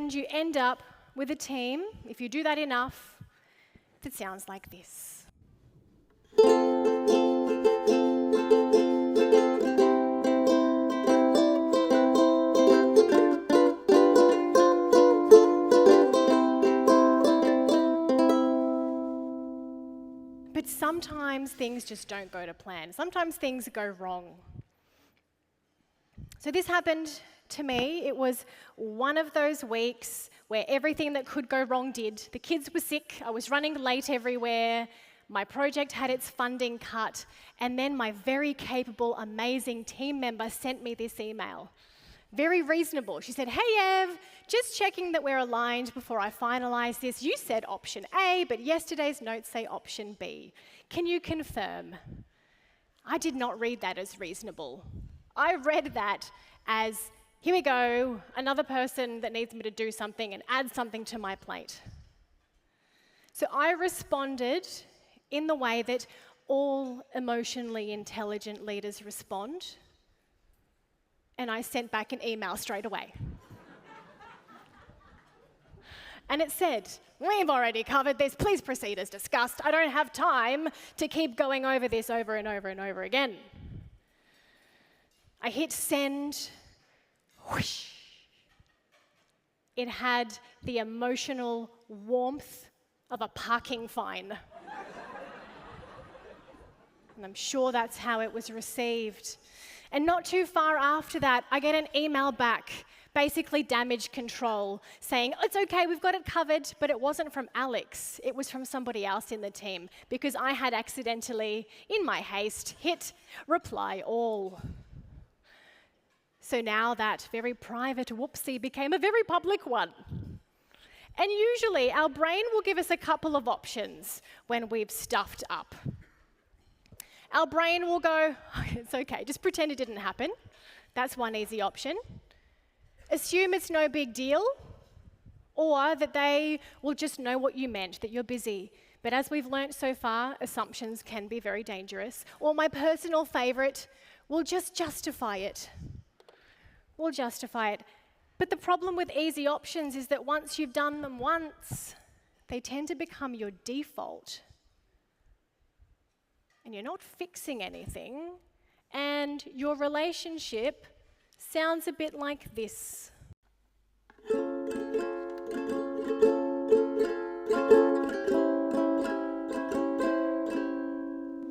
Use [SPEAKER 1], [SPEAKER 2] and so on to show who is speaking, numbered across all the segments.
[SPEAKER 1] And you end up with a team, if you do that enough, that sounds like this. But sometimes things just don't go to plan. Sometimes things go wrong. So this happened to me. It was one of those weeks where everything that could go wrong did. The kids were sick, I was running late everywhere, my project had its funding cut, and then my very capable, amazing team member sent me this email. Very reasonable. She said, "Hey Ev, just checking that we're aligned before I finalise this. You said option A, but yesterday's notes say option B. Can you confirm?" I did not read that as reasonable. I read that as, here we go, another person that needs me to do something and add something to my plate. So I responded in the way that all emotionally intelligent leaders respond, and I sent back an email straight away. And it said, "We've already covered this, please proceed as discussed. I don't have time to keep going over this over and over and over again." I hit send, whoosh. It had the emotional warmth of a parking fine. And I'm sure that's how it was received. And not too far after that, I get an email back, basically damage control, saying, "It's okay, we've got it covered," but it wasn't from Alex, it was from somebody else in the team, because I had accidentally, in my haste, hit reply all. So now that very private whoopsie became a very public one. And usually our brain will give us a couple of options when we've stuffed up. Our brain will go, "It's okay, just pretend it didn't happen." That's one easy option. Assume it's no big deal, or that they will just know what you meant, that you're busy. But as we've learnt so far, assumptions can be very dangerous. Or my personal favourite, we'll just justify it. We'll justify it. But the problem with easy options is that once you've done them once, they tend to become your default. And you're not fixing anything, and your relationship sounds a bit like this.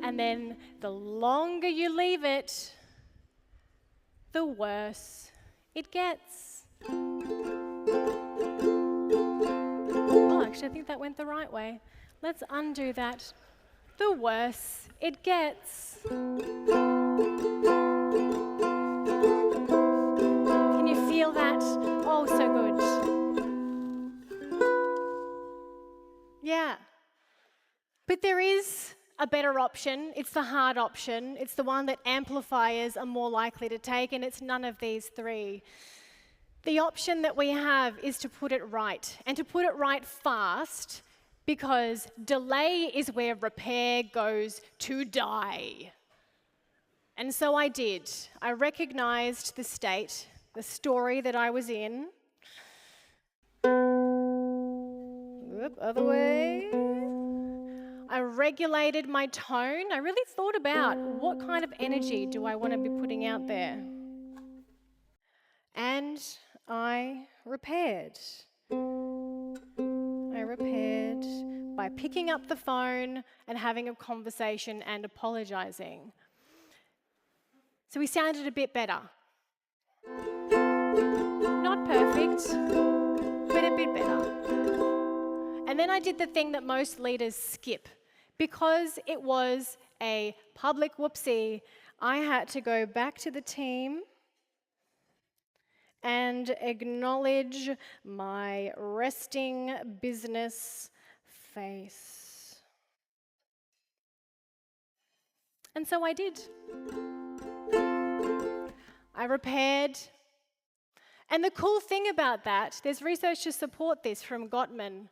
[SPEAKER 1] And then the longer you leave it, the worse it gets. Oh, actually, I think that went the right way. Let's undo that. The worse it gets. Can you feel that? Oh, so good. Yeah. But there is a better option. It's the hard option. It's the one that amplifiers are more likely to take, and it's none of these three. The option that we have is to put it right, and to put it right fast, because delay is where repair goes to die. And so I did. I recognized the state, the story that I was in. Oop, other way. I regulated my tone. I really thought about what kind of energy do I want to be putting out there. And I repaired. I repaired by picking up the phone and having a conversation and apologizing. So we sounded a bit better. Not perfect, but a bit better. And then I did the thing that most leaders skip. Because it was a public whoopsie, I had to go back to the team and acknowledge my resting business face. And so I did. I repaired. And the cool thing about that, there's research to support this from Gottman,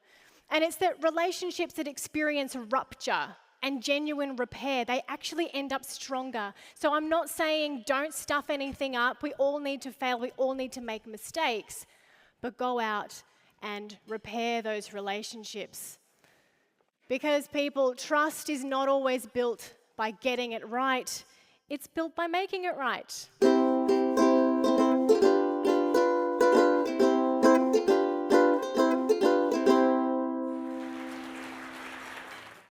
[SPEAKER 1] and it's that relationships that experience rupture and genuine repair, they actually end up stronger. So I'm not saying don't stuff anything up. We all need to fail. We all need to make mistakes. But go out and repair those relationships. Because people, trust is not always built by getting it right. It's built by making it right.